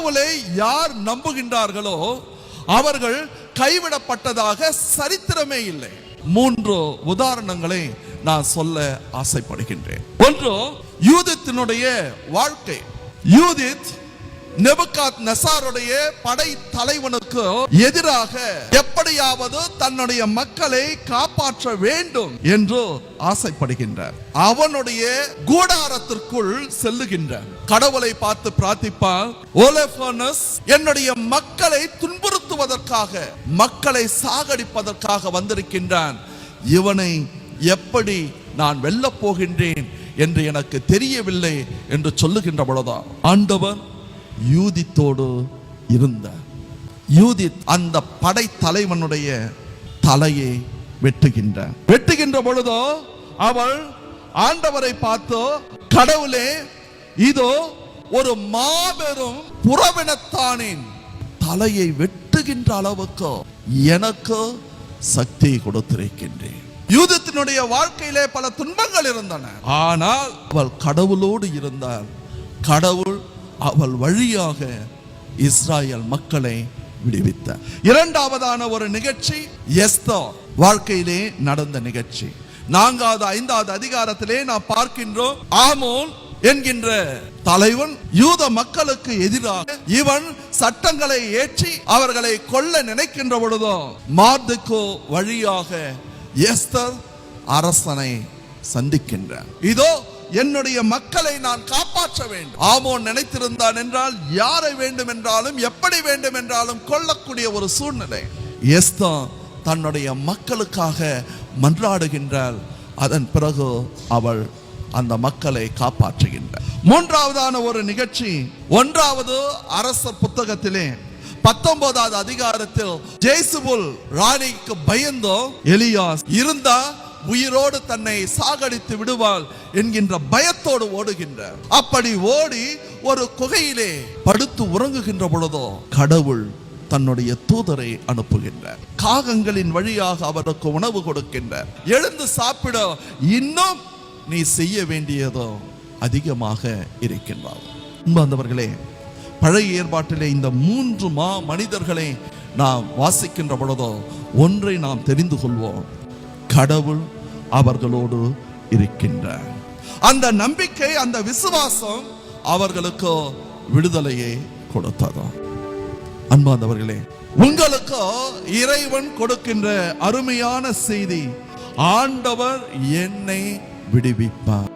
கடவுளை யார் நம்புகின்றார்களோ அவர்கள் கைவிடப்பட்டதாக சரித்திரமே இல்லை. 3 உதாரணங்களை நான் சொல்ல ஆசைப்படுகின்றேன். ஒன்று, யூதித்தினுடைய வாழ்க்கை. யூதித் நேபுகாத்நேசாருடைய படை தலைவனுக்கு எதிராக எப்படியாவது தன்னுடைய மக்களை காப்பாற்ற வேண்டும் என்று ஆசைப்படுகின்றார். அவனுடைய கூடாரத்திற்குள் செல்லுகின்றார். கடவுளை பார்த்து பிரார்த்திப்பார், ஓலெஃபர்னஸ் என்னுடைய மக்களை துன்புறுத்துவதற்காக, மக்களை சாகடிப்பதற்காக வந்திருக்கின்றான். இவனை எப்படி நான் வெல்லப் போகின்றேன் என்று எனக்கு தெரியவில்லை என்று சொல்லுகின்ற பொழுதுதான் ஆண்டவர் யூதித்தோடு இருந்தார். யூதித் அந்த படை தலைவனுடைய தலையை வெட்டுகின்ற பொழுதோ அவள் ஆண்டவரை பார்த்து, கடவுளே, இதோ ஒரு மாபெரும் புறவினத்தானின் தலையை வெட்டுகின்ற அளவுக்கு எனக்கு சக்தி கொடுத்திருக்கின்றேன். யூதித்தினுடைய வாழ்க்கையிலே பல துன்பங்கள் இருந்தன. ஆனால் அவள் கடவுளோடு இருந்தாள். கடவுள் அவள் வழியாக இஸ்ராயல் மக்களை விடுவித்தார். இரண்டாவதான ஒரு நிகழ்ச்சி எஸ்தர் வாழ்க்கையிலே நடந்த நிகழ்ச்சி. 4வது 5வது அதிகாரத்திலே நாம் பார்க்கின்றோம், ஆமோன் என்கின்ற தலைவன் யூத மக்களுக்கு எதிராக இவன் சட்டங்களை ஏற்றி அவர்களை கொல்ல நினைக்கின்ற பொழுதோ மார்தெக்கை வழியாக எஸ்தர் அரசனை சந்திக்கின்றார். இதோ என்னுடைய மக்களை நான் காப்பாற்ற வேண்டும். ஆமோன் நினைத்திருந்தான் என்றால் யாரை வேண்டும் என்றாலும் எப்படி வேண்டும் என்றாலும் கொல்லக்கூடிய ஒரு சூழ்நிலை. எஸ்தர் தன்னுடைய மக்களுக்காக மன்றாடுகின்றாள். அதன் பிறகு அவள் அந்த மக்களை காப்பாற்றுகின்றார். 3வதான ஒரு நிகழ்ச்சி 1வது அரசர் புத்தகத்திலே 19வது அதிகாரத்தில் ஜேசுபுல் ராணிக்கு பயந்தோ எலியாஸ் இருந்தா உயிரோடு தன்னை சாகடித்து விடுவாள் என்கின்ற பயத்தோடு ஓடுகின்றார். அப்படி ஓடி ஒரு குகையிலே படுத்து உறங்குகின்ற பொழுதோ கடவுள் தன்னுடைய தூதரை அனுப்புகின்றார். காகங்களின் வழியாக அவருக்கு உணவு கொடுக்கின்றார். எழுந்து சாப்பிட இன்னும் நீ செய்ய வேண்டியதோ அதிகமாக இருக்கின்றார். அன்பர்களே, பழைய ஏற்பாட்டிலே இந்த 3 மனிதர்களை நாம் வாசிக்கின்ற பொழுதோ ஒன்றை நாம் தெரிந்து கொள்வோம், கடவுள் அவர்களோடு இருக்கின்றார். அந்த நம்பிக்கை, அந்த விசுவாசம் அவர்களுக்கு விடுதலையை கொடுத்தது. அன்பார்ந்தவர்களே, உங்களுக்கு இறைவன் கொடுக்கின்ற அருமையான செய்தி, ஆண்டவர் என்னை விடுவிப்பார்.